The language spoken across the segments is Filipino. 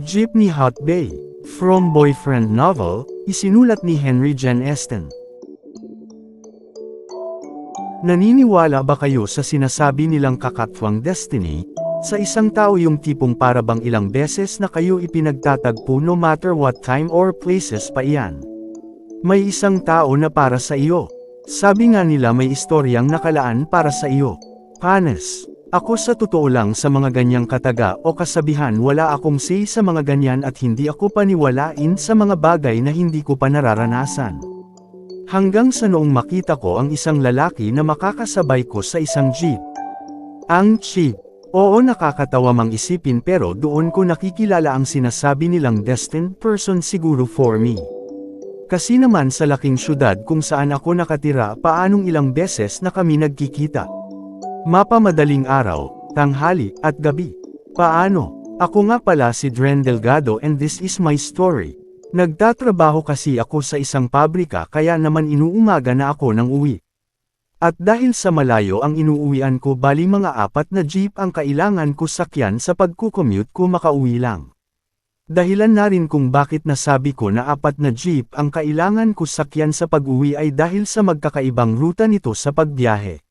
Jeepney Hot Bay. From Boyfriend Novel, isinulat ni Henry Jen Esten. Naniniwala ba kayo sa sinasabi nilang kakatwang destiny? Sa isang tao yung tipong para bang ilang beses na kayo ipinagtatagpo no matter what time or places pa iyan. May isang tao na para sa iyo. Sabi nga nila may istoryang nakalaan para sa iyo. Panes. Ako sa totoo lang sa mga ganyang kataga o kasabihan wala akong say sa mga ganyan at hindi ako paniwalain sa mga bagay na hindi ko pa nararanasan. Hanggang sa noong makita ko ang isang lalaki na makakasabay ko sa isang jeep. Ang jeep. Oo, nakakatawa mang isipin pero doon ko nakikilala ang sinasabi nilang destined person siguro for me. Kasi naman sa laking syudad kung saan ako nakatira paanong ilang beses na kami nagkikita. Mapamadaling araw, tanghali, at gabi. Paano? Ako nga pala si Dren Delgado and this is my story. Nagtatrabaho kasi ako sa isang pabrika kaya naman inuumaga na ako ng uwi. At dahil sa malayo ang inuuwian ko bali mga 4 na jeep ang kailangan ko sakyan sa pagkukommute ko makauwi lang. Dahilan na rin kung bakit nasabi ko na 4 na jeep ang kailangan ko sakyan sa pag-uwi ay dahil sa magkakaibang ruta nito sa pagbiyahe.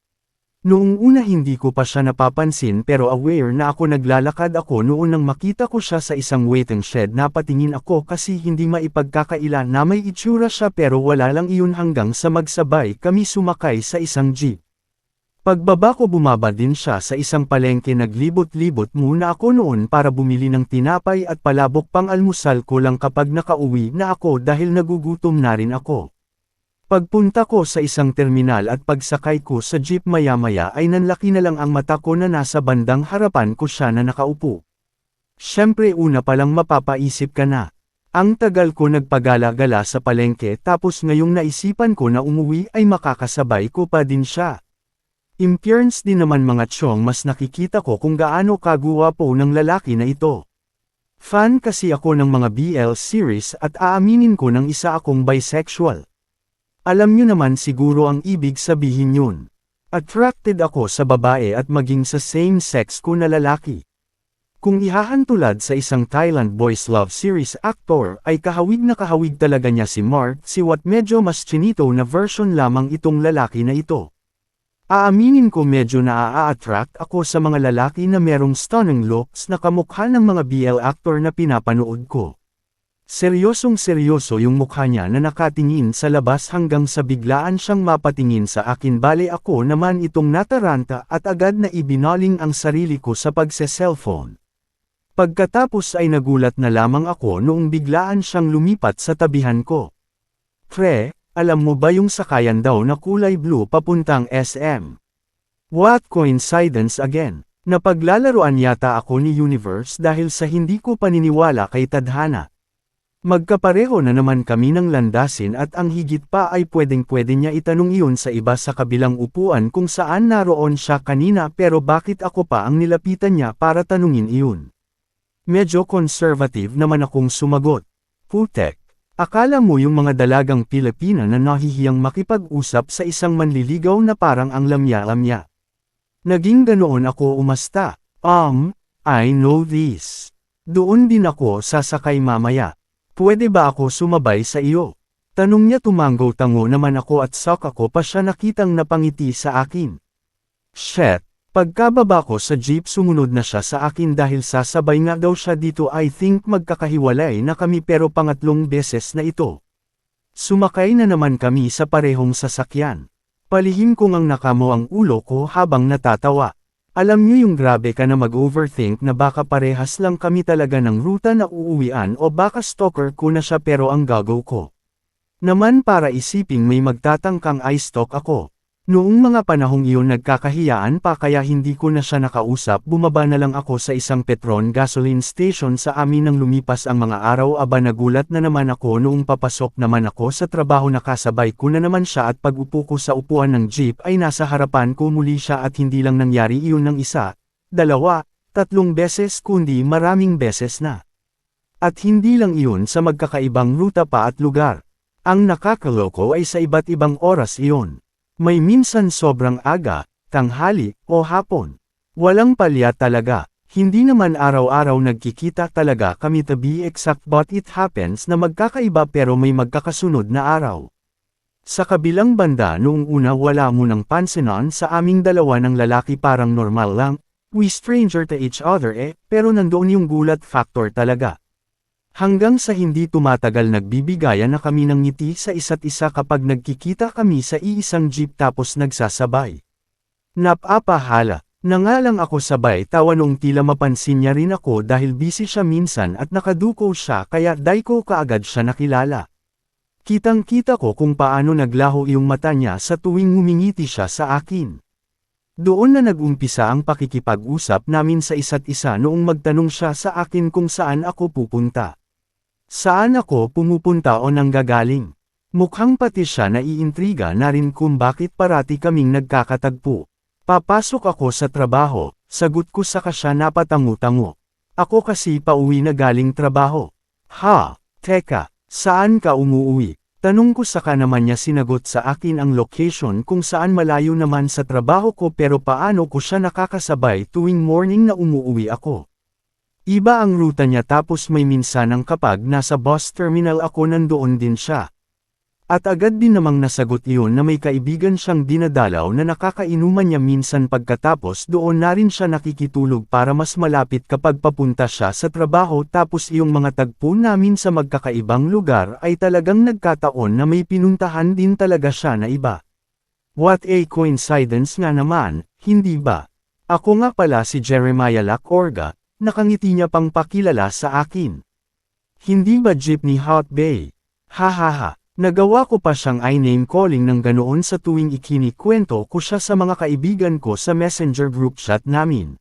Noong una hindi ko pa siya napapansin pero aware na ako naglalakad ako noon nang makita ko siya sa isang waiting shed napatingin ako kasi hindi maipagkakaila na may itsura siya pero wala lang iyon hanggang sa magsabay kami sumakay sa isang jeep. Pagbaba ko bumaba din siya sa isang palengke naglibot-libot muna ako noon para bumili ng tinapay at palabok pang almusal ko lang kapag nakauwi na ako dahil nagugutom na rin ako. Pagpunta ko sa isang terminal at pagsakay ko sa jeep maya-maya ay nanlaki na lang ang mata ko na nasa bandang harapan ko siya na nakaupo. Siyempre una palang mapapaisip ka na. Ang tagal ko nagpagala-gala sa palengke tapos ngayong naisipan ko na umuwi ay makakasabay ko pa din siya. Impierns din naman mga tsyong mas nakikita ko kung gaano kaguwapo ng lalaki na ito. Fan kasi ako ng mga BL series at aaminin ko ng isa akong bisexual. Alam nyo naman siguro ang ibig sabihin yun. Attracted ako sa babae at maging sa same-sex ko na lalaki. Kung ihahantulad sa isang Thailand boys love series actor ay kahawig na kahawig talaga niya si Mark Siwat medyo mas chinito na version lamang itong lalaki na ito. Aaminin ko medyo naa-attract ako sa mga lalaki na merong stunning looks na kamukha ng mga BL actor na pinapanood ko. Seryosong seryoso yung mukha niya na nakatingin sa labas hanggang sa biglaan siyang mapatingin sa akin bale ako naman itong nataranta at agad na ibinaling ang sarili ko sa pagse-cellphone. Pagkatapos ay nagulat na lamang ako noong biglaan siyang lumipat sa tabihan ko. Pre, alam mo ba yung sakayan daw na kulay blue papuntang SM? What coincidence again? Napaglalaroan yata ako ni Universe dahil sa hindi ko paniniwala kay Tadhana. Magkapareho na naman kami ng landasin at ang higit pa ay pwedeng-pwede niya itanong iyon sa iba sa kabilang upuan kung saan naroon siya kanina pero bakit ako pa ang nilapitan niya para tanungin iyon. Medyo conservative naman akong sumagot. Putek, akala mo yung mga dalagang Pilipina na nahihiyang makipag-usap sa isang manliligaw na parang ang lamya-lamya. Naging ganoon ako umasta. I know this. Doon din ako sasakay mamaya. Pwede ba ako sumabay sa iyo? Tanong niya tumanggo-tango naman ako at shock ako pa siya nakitang napangiti sa akin. Shit, pagkababa ko sa jeep sumunod na siya sa akin dahil sasabay nga daw siya dito I think magkakahiwalay na kami pero pangatlong beses na ito. Sumakay na naman kami sa parehong sasakyan. Palihim ko ngang nakamo ang ulo ko habang natatawa. Alam niyo yung grabe ka na mag-overthink na baka parehas lang kami talaga ng ruta na uuwian o baka stalker ko na siya pero ang gagaw ko. Naman para isiping may magtatangkang i-stalk ako. Noong mga panahong iyon nagkakahiyaan pa kaya hindi ko na siya nakausap bumaba na lang ako sa isang Petron gasoline station sa amin nang lumipas ang mga araw aba nagulat na naman ako noong papasok naman ako sa trabaho nakasabay ko na naman siya at pag-upo ko sa upuan ng jeep ay nasa harapan ko muli siya at hindi lang nangyari iyon ng 1, 2, 3 beses kundi maraming beses na. At hindi lang iyon sa magkakaibang ruta pa at lugar. Ang nakakaloko ay sa iba't ibang oras iyon. May minsan sobrang aga, tanghali, o hapon. Walang palya talaga, Hindi naman araw-araw nagkikita talaga kami to be exact, but it happens na magkakaiba pero may magkakasunod na araw. Sa kabilang banda, noong una wala mo nang pansinan sa aming dalawa ng lalaki, parang normal lang, we stranger to each other pero nandoon yung gulat factor talaga. Hanggang sa hindi tumatagal nagbibigayan na kami ng ngiti sa isa't isa kapag nagkikita kami sa iisang jeep tapos nagsasabay. Napapahala. Nangalang ako sabay tawa noong tila mapansin niya rin ako dahil busy siya minsan at nakaduko siya, kaya di ko kaagad siya nakilala. Kitang-kita ko kung paano naglaho yung mata niya sa tuwing ngumingiti siya sa akin. Doon na nag-umpisa ang pakikipag-usap namin sa isa't isa noong magtanong siya sa akin kung saan ako pupunta. Saan ako pumupunta o nanggagaling? Mukhang pati siya naiintriga na rin kung bakit parati kaming nagkakatagpo. Papasok ako sa trabaho, sagot ko sa siya napatango-tango. Ako kasi pauwi na galing trabaho. Ha, teka, saan ka umuwi? Tanong ko sa naman niya, sinagot sa akin ang location kung saan malayo naman sa trabaho ko, pero paano ko siya nakakasabay tuwing morning na umuwi ako. Iba ang ruta niya, tapos may minsanang kapag nasa bus terminal ako nandoon din siya. At agad din namang nasagot iyon na may kaibigan siyang dinadalaw na nakakainuman niya minsan, pagkatapos doon na rin siya nakikitulog para mas malapit kapag papunta siya sa trabaho, tapos iyong mga tagpo namin sa magkakaibang lugar ay talagang nagkataon na may pinuntahan din talaga siya na iba. What a coincidence nga naman, hindi ba? Ako nga pala si Jeremiah Lacorga, nakangiti niya pang pakilala sa akin. Hindi ba Jeepney Hot Bay? Hahaha. Nagawa ko pa siyang i-name calling ng ganoon sa tuwing ikinikwento ko siya sa mga kaibigan ko sa messenger group chat namin.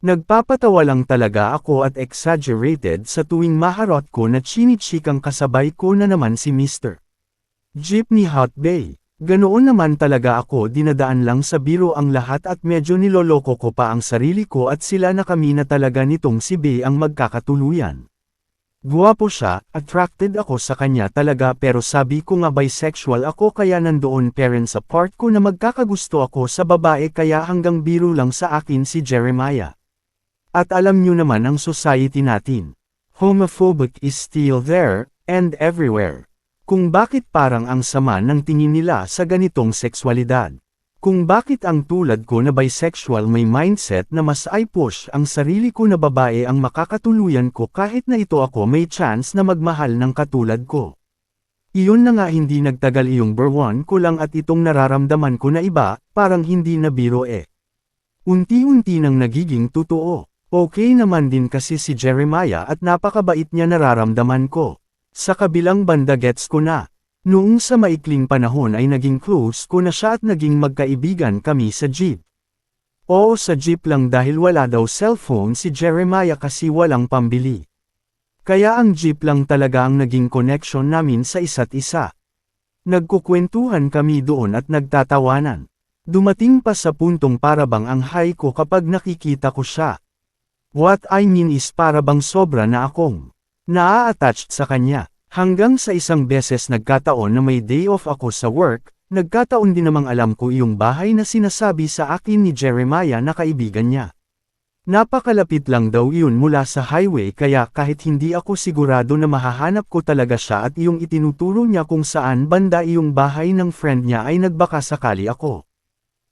Nagpapatawa lang talaga ako at exaggerated sa tuwing maharot ko na chinichikang kasabay ko na naman si Mr. Jeepney Hot Bay. Ganoon naman talaga ako, dinadaan lang sa biro ang lahat at medyo niloloko ko pa ang sarili ko at sila na kami na talaga nitong si Bay ang magkakatuluyan. Guwapo siya, attracted ako sa kanya talaga, pero sabi ko nga bisexual ako, kaya nandoon parents sa part ko na magkakagusto ako sa babae, kaya hanggang biro lang sa akin si Jeremiah. At alam nyo naman ang society natin. Homophobic is still there, and everywhere. Kung bakit parang ang sama ng tingin nila sa ganitong sexualidad. Kung bakit ang tulad ko na bisexual may mindset na mas i-push ang sarili ko na babae ang makakatuluyan ko, kahit na ito ako may chance na magmahal ng katulad ko. Iyon na nga, hindi nagtagal iyong berwan ko lang at itong nararamdaman ko na iba, parang hindi na biro Unti-unti nang nagiging totoo. Okay naman din kasi si Jeremiah at napakabait niya, nararamdaman ko. Sa kabilang banda gets ko na. Noong sa maikling panahon ay naging close ko na siya at naging magkaibigan kami sa jeep. Oo, sa jeep lang, dahil wala daw cellphone si Jeremiah kasi walang pambili. Kaya ang jeep lang talaga ang naging connection namin sa isa't isa. Nagkukwentuhan kami doon at nagtatawanan. Dumating pa sa puntong parabang ang high ko kapag nakikita ko siya. What I mean is parabang sobra na akong naa-attached sa kanya. Hanggang sa isang beses nagkataon na may day off ako sa work, nagkataon din namang alam ko iyong bahay na sinasabi sa akin ni Jeremiah na kaibigan niya. Napakalapit lang daw iyon mula sa highway, kaya kahit hindi ako sigurado na mahahanap ko talaga siya at iyong itinuturo niya kung saan banda iyong bahay ng friend niya, ay nagbaka sakali ako.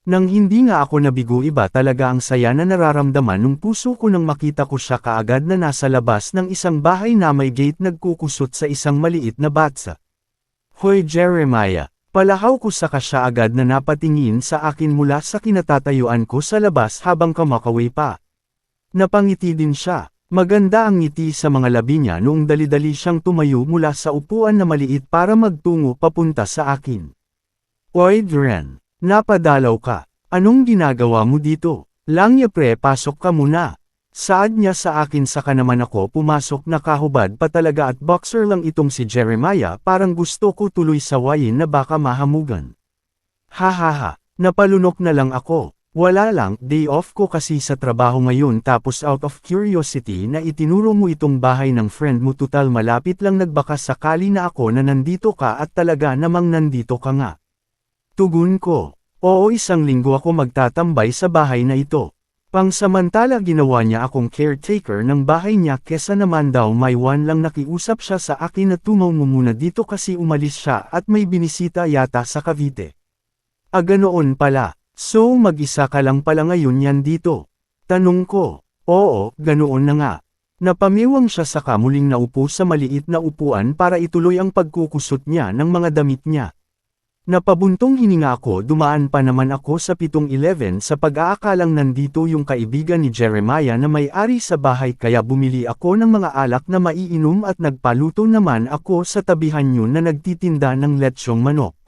Nang hindi nga ako nabigo, iba talaga ang saya na nararamdaman nung puso ko nang makita ko siya kaagad na nasa labas ng isang bahay na may gate, nagkukusot sa isang maliit na batsa. Hoy Jeremiah, palahaw ko sa siya agad na napatingin sa akin mula sa kinatatayuan ko sa labas habang kumakaway pa. Napangiti din siya. Maganda ang ngiti sa mga labi niya noong dali-dali siyang tumayo mula sa upuan na maliit para magtungo papunta sa akin. Oy Dren! Napadalaw ka. Anong ginagawa mo dito? Langya pre, pasok ka muna. Saad niya sa akin, saka naman ako pumasok, nakahubad pa talaga at boxer lang itong si Jeremiah, parang gusto ko tuloy sawayin na baka mahamugan. Hahaha, napalunok na lang ako. Wala lang, day off ko kasi sa trabaho ngayon, tapos out of curiosity na itinuro mo itong bahay ng friend mo, tutal malapit lang, nagbaka sakali na ako na nandito ka at talaga namang nandito ka nga. Tugon ko, oo, 1 linggo ako magtatambay sa bahay na ito. Pangsamantala ginawa niya akong caretaker ng bahay niya kesa naman daw may one lang nakiusap siya sa akin na tumaw mo muna dito kasi umalis siya at may binisita yata sa Cavite. Ganoon pala. So mag-isa ka lang pala ngayon yan dito? Tanong ko. Oo, ganoon na nga. Napamiwang siya saka muling naupo sa maliit na upuan para ituloy ang pagkukusot niya ng mga damit niya. Napabuntong hininga ako, dumaan pa naman ako sa 7-Eleven sa pag-aakalang nandito yung kaibigan ni Jeremiah na may-ari sa bahay kaya bumili ako ng mga alak na maiinom at nagpaluto naman ako sa tabihan yun na nagtitinda ng letsyong manok.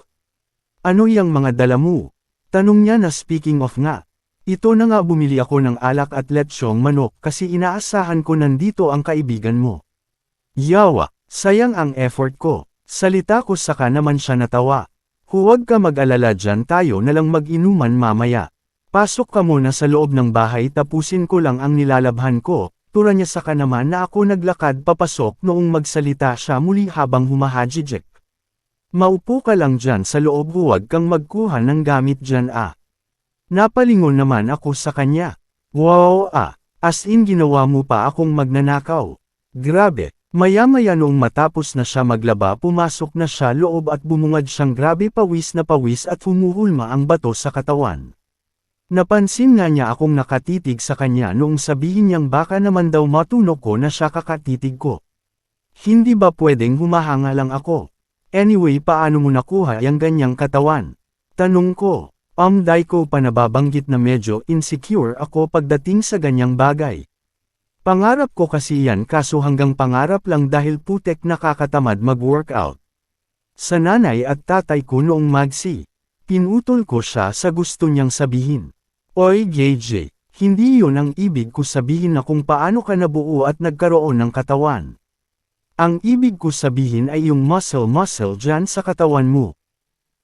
Ano yang mga dala mo? Tanong niya na speaking of nga. Ito na nga bumili ako ng alak at letsyong manok kasi inaasahan ko nandito ang kaibigan mo. Yawa, sayang ang effort ko. Salita ko saka naman siya natawa. Huwag ka mag-alala dyan tayo na lang mag-inuman mamaya. Pasok ka muna sa loob ng bahay tapusin ko lang ang nilalabhan ko, tura niya saka naman na ako naglakad papasok noong magsalita siya muli habang humahajijek. Maupo ka lang dyan sa loob huwag kang magkuha ng gamit dyan Napalingon naman ako sa kanya. Wow as in ginawa mo pa akong magnanakaw. Grabe. Maya-maya noong matapos na siya maglaba pumasok na siya loob at bumungad siyang grabe pawis na pawis at humuhulma ang bato sa katawan. Napansin nga niya akong nakatitig sa kanya noong sabihin niyang baka naman daw matunog ko na siya kakatitig ko. Hindi ba pwedeng humahanga lang ako? Anyway paano mo nakuha yung ganyang katawan? Tanong ko. Dahil ko pa nababanggit na medyo insecure ako pagdating sa ganyang bagay. Pangarap ko kasi yan kaso hanggang pangarap lang dahil putek nakakatamad mag-workout. Sa nanay at tatay ko noong magsi, pinutol ko siya sa gusto niyang sabihin. Oy JJ, hindi yun ang ibig ko sabihin na kung paano ka nabuo at nagkaroon ng katawan. Ang ibig ko sabihin ay yung muscle dyan sa katawan mo.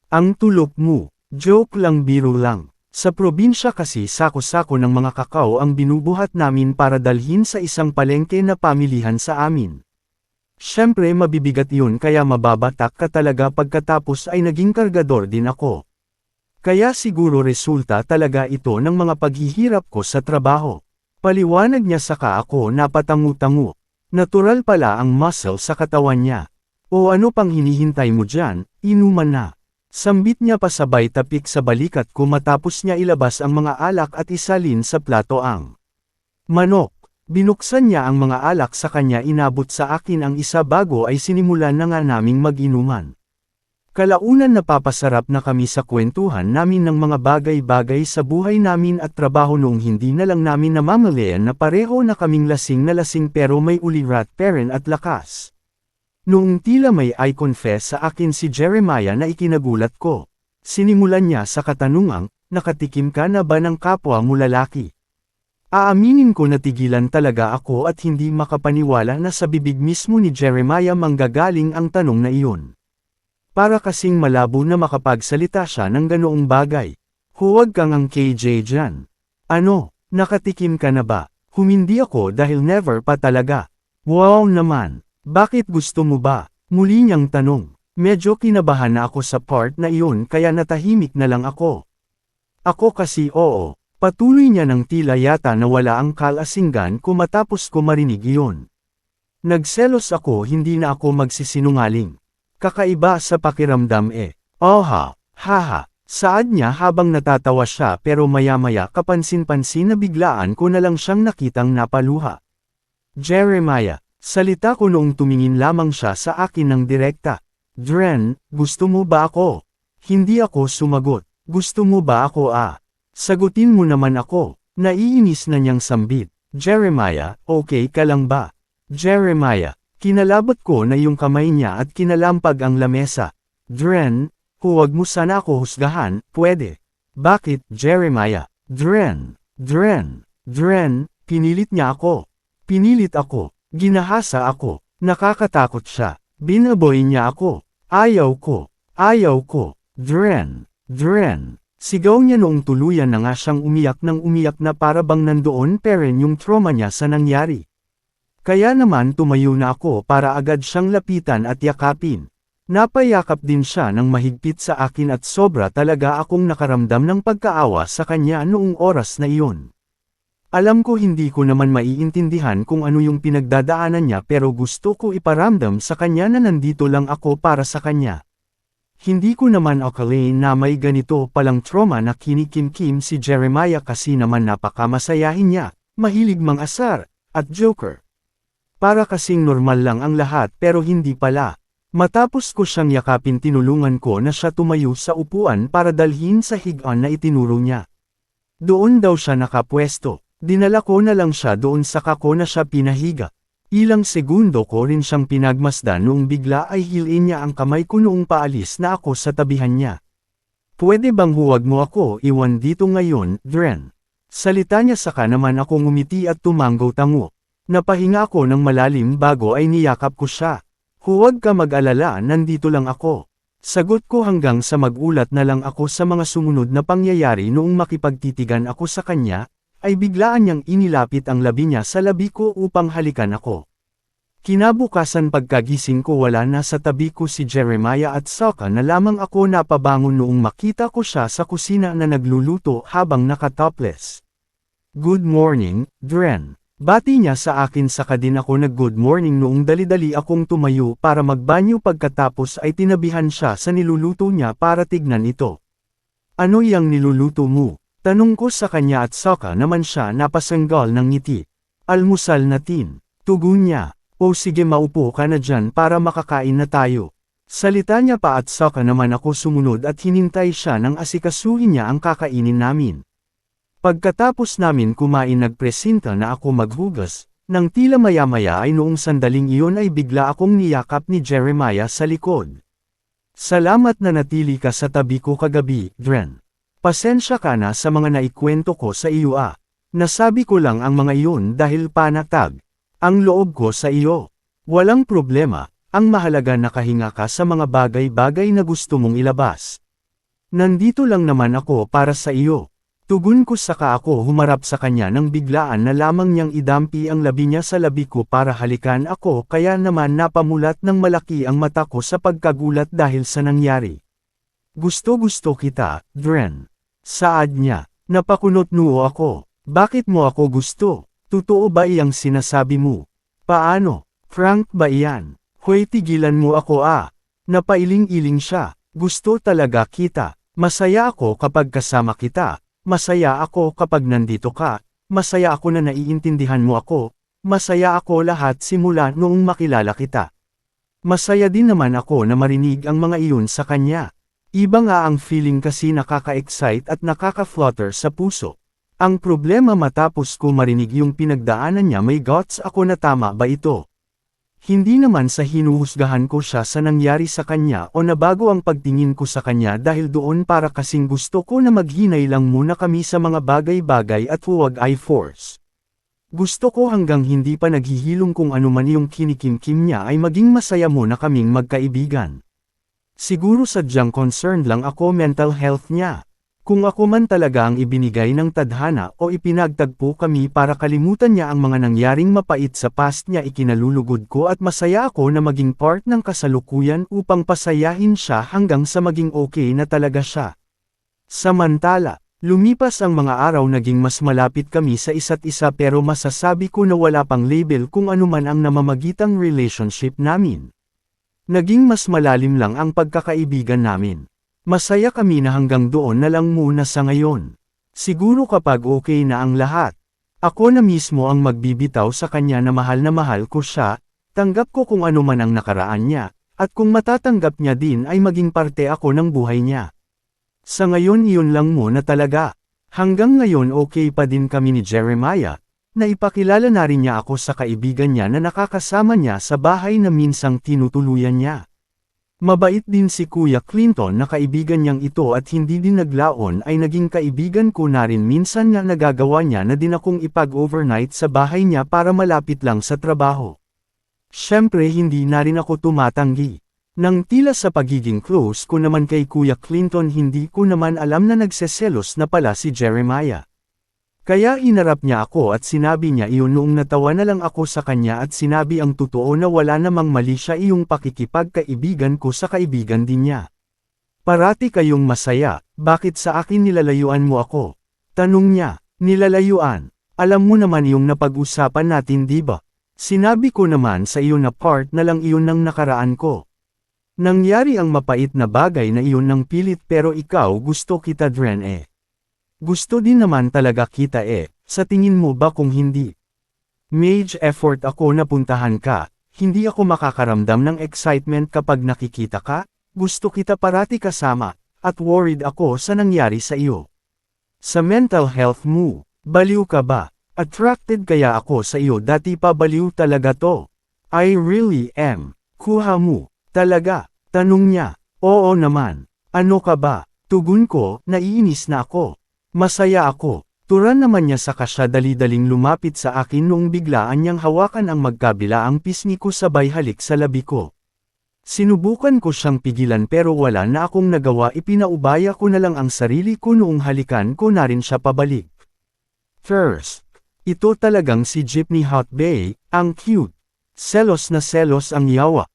Ang tulok mo, joke lang biro lang. Sa probinsya kasi sako-sako ng mga kakao ang binubuhat namin para dalhin sa isang palengke na pamilihan sa amin. Syempre mabibigat yun kaya mababatak ka talaga pagkatapos ay naging kargador din ako. Kaya siguro resulta talaga ito ng mga paghihirap ko sa trabaho. Paliwanag niya saka ako napatangu-tangu. Natural pala ang muscle sa katawan niya. O ano pang hinihintay mo dyan, inuman na. Sambit niya pa sabay tapik sa balikat ko matapos niya ilabas ang mga alak at isalin sa plato ang manok. Binuksan niya ang mga alak sa kanya inabot sa akin ang isa bago ay sinimulan na nga naming mag-inuman. Kalaunan napapasarap na kami sa kwentuhan namin ng mga bagay-bagay sa buhay namin at trabaho noong hindi na lang namin namamalayan na pareho na kaming lasing na lasing pero may ulirat peren at lakas. Noong tila may I confess sa akin si Jeremiah na ikinagulat ko. Sinimulan niya sa katanungang, nakatikim ka na ba ng kapwa mo lalaki? Aaminin ko natigilan talaga ako at hindi makapaniwala na sa bibig mismo ni Jeremiah manggagaling ang tanong na iyon. Para kasing malabo na makapagsalita siya ng ganoong bagay. Huwag kang ang KJ dyan. Ano, nakatikim ka na ba? Humindi ako dahil never pa talaga. Wow naman. Bakit gusto mo ba? Muli niyang tanong. Medyo kinabahan na ako sa part na iyon kaya natahimik na lang ako. Ako kasi oo. Patuloy niya ng tila yata na wala ang kalasinggan ko matapos ko marinig iyon. Nagselos ako hindi na ako magsisinungaling. Kakaiba sa pakiramdam Oha, haha. Saad niya habang natatawa siya pero maya-maya kapansin-pansin na biglaan ko na lang siyang nakitang napaluha. Jeremiah. Salita ko noong tumingin lamang siya sa akin ng direkta. Dren, gusto mo ba ako? Hindi ako sumagot. Gusto mo ba ako Sagutin mo naman ako. Naiinis na niyang sambit. Jeremiah, okay ka lang ba? Jeremiah, kinalabot ko na yung kamay niya at kinalampag ang lamesa. Dren, huwag mo sana ako husgahan, pwede. Bakit, Jeremiah? Dren, pinilit niya ako. Pinilit ako. Ginahasa ako, nakakatakot siya, binaboy niya ako, ayaw ko, Dren, sigaw niya noong tuluyan na nga siyang umiyak na para bang nandoon peren yung trauma niya sa nangyari. Kaya naman tumayo na ako para agad siyang lapitan at yakapin. Napayakap din siya ng mahigpit sa akin at sobra talaga akong nakaramdam ng pagkaawa sa kanya noong oras na iyon. Alam ko hindi ko naman maiintindihan kung ano yung pinagdadaanan niya pero gusto ko iparamdam sa kanya na nandito lang ako para sa kanya. Hindi ko naman akalain na may ganito palang trauma na kinikimkim si Jeremiah kasi naman napakamasayahin niya, mahilig mangasar, at joker. Para kasing normal lang ang lahat pero hindi pala. Matapos ko siyang yakapin tinulungan ko na siya tumayo sa upuan para dalhin sa higaan na itinuro niya. Doon daw siya nakapwesto. Dinala ko na lang siya doon saka ko na siya pinahiga. Ilang segundo ko rin siyang pinagmasdan noong bigla ay hilin niya ang kamay ko noong paalis na ako sa tabihan niya. Pwede bang huwag mo ako iwan dito ngayon, Dren? Salita niya saka naman ako ngumiti at tumanggo-tango. Napahinga ako ng malalim bago ay niyakap ko siya. Huwag ka mag-alala, nandito lang ako. Sagot ko hanggang sa magulat na lang ako sa mga sumunod na pangyayari noong makipagtitigan ako sa kanya, ay biglaan niyang inilapit ang labi niya sa labi ko upang halikan ako. Kinabukasan pagkagising ko wala na sa tabi ko si Jeremiah at saka na lamang ako napabangon noong makita ko siya sa kusina na nagluluto habang nakatopless. Good morning, Dren. Bati niya sa akin saka din ako nag-good morning noong dali-dali akong tumayo para magbanyo pagkatapos ay tinabihan siya sa niluluto niya para tignan ito. Ano yang niluluto mo? Tanong ko sa kanya at saka naman siya napasanggal ng ngiti. Almusal natin. Tugon niya. O sige maupo ka na dyan para makakain na tayo. Salita niya pa at saka naman ako sumunod at hinintay siya nang asikasuhin niya ang kakainin namin. Pagkatapos namin kumain nagpresenta na ako maghugas, nang tila maya-maya ay noong sandaling iyon ay bigla akong niyakap ni Jeremiah sa likod. Salamat na natili ka sa tabi ko kagabi, Dren. Pasensya ka na sa mga naikwento ko sa iyo Nasabi ko lang ang mga iyon dahil panatag ang loob ko sa iyo. Walang problema, ang mahalaga nakahinga ka sa mga bagay-bagay na gusto mong ilabas. Nandito lang naman ako para sa iyo. Tugon ko saka ako humarap sa kanya nang biglaan na lamang niyang idampi ang labi niya sa labi ko para halikan ako kaya naman napamulat ng malaki ang mata ko sa pagkagulat dahil sa nangyari. Gusto kita, Dren. Saad niya. Napakunot noo ako. Bakit mo ako gusto? Totoo ba iyang sinasabi mo? Paano? Frank ba iyan? Hoy tigilan mo ako Napailing-iling siya. Gusto talaga kita. Masaya ako kapag kasama kita. Masaya ako kapag nandito ka. Masaya ako na naiintindihan mo ako. Masaya ako lahat simula noong makilala kita. Masaya din naman ako na marinig ang mga iyon sa kanya. Iba nga ang feeling kasi nakaka-excite at nakaka-flutter sa puso. Ang problema matapos ko marinig yung pinagdaanan niya may guts ako na tama ba ito? Hindi naman sa hinuhusgahan ko siya sa nangyari sa kanya o nabago ang pagtingin ko sa kanya dahil doon para kasing gusto ko na maghinay lang muna kami sa mga bagay-bagay at huwag ay force. Gusto ko hanggang hindi pa naghihilong kung ano man yung kinikimkim niya ay maging masaya muna kaming magkaibigan. Siguro sadyang concerned lang ako mental health niya. Kung ako man talaga ang ibinigay ng tadhana o ipinagtagpo kami para kalimutan niya ang mga nangyaring mapait sa past niya ikinalulugod ko at masaya ako na maging part ng kasalukuyan upang pasayahin siya hanggang sa maging okay na talaga siya. Samantala, lumipas ang mga araw naging mas malapit kami sa isa't isa pero masasabi ko na wala pang label kung ano man ang namamagitang relationship namin. Naging mas malalim lang ang pagkakaibigan namin. Masaya kami na hanggang doon na lang muna sa ngayon. Siguro kapag okay na ang lahat, ako na mismo ang magbibitaw sa kanya na mahal ko siya, tanggap ko kung ano man ang nakaraan niya, at kung matatanggap niya din ay maging parte ako ng buhay niya. Sa ngayon iyon lang muna talaga. Hanggang ngayon okay pa din kami ni Jeremiah, na ipakilala na rin niya ako sa kaibigan niya na nakakasama niya sa bahay na minsang tinutuluyan niya. Mabait din si Kuya Clinton na kaibigan niyang ito at hindi din naglaon ay naging kaibigan ko na rin minsan nga nagagawa niya na din akong ipag-overnight sa bahay niya para malapit lang sa trabaho. Siyempre hindi na rin ako tumatanggi. Nang tila sa pagiging close ko naman kay Kuya Clinton hindi ko naman alam na nagseselos na pala si Jeremiah. Kaya hinarap niya ako at sinabi niya iyon noong natawa na lang ako sa kanya at sinabi ang totoo na wala namang mali siya iyong pakikipagkaibigan ko sa kaibigan din niya. Parati kayong masaya, bakit sa akin nilalayuan mo ako? Tanong niya, nilalayuan. Alam mo naman yung napag-usapan natin, di ba? Sinabi ko naman sa iyo na part na lang iyon ng nakaraan ko. Nangyari ang mapait na bagay na iyon ng pilit pero ikaw gusto kita Dren eh. Gusto din naman talaga kita eh, sa tingin mo ba kung hindi? Mage effort ako na puntahan ka, hindi ako makakaramdam ng excitement kapag nakikita ka, gusto kita parati kasama, at worried ako sa nangyari sa iyo. Sa mental health mo, baliw ka ba? Attracted kaya ako sa iyo dati pa baliw talaga to? I really am. Kuha mo. Talaga? Tanong niya. Oo naman. Ano ka ba? Tugon ko, naiinis na ako. Masaya ako. Turan naman niya saka siya dali-daling lumapit sa akin noong biglaan niyang hawakan ang magkabilaang pisngi ko sabay halik sa labi ko. Sinubukan ko siyang pigilan pero wala na akong nagawa, ipinaubaya ko na lang ang sarili ko noong halikan ko na rin siya pabalik. First, ito talagang si Jeepney Hot Bay, ang cute. Selos na selos ang yawa.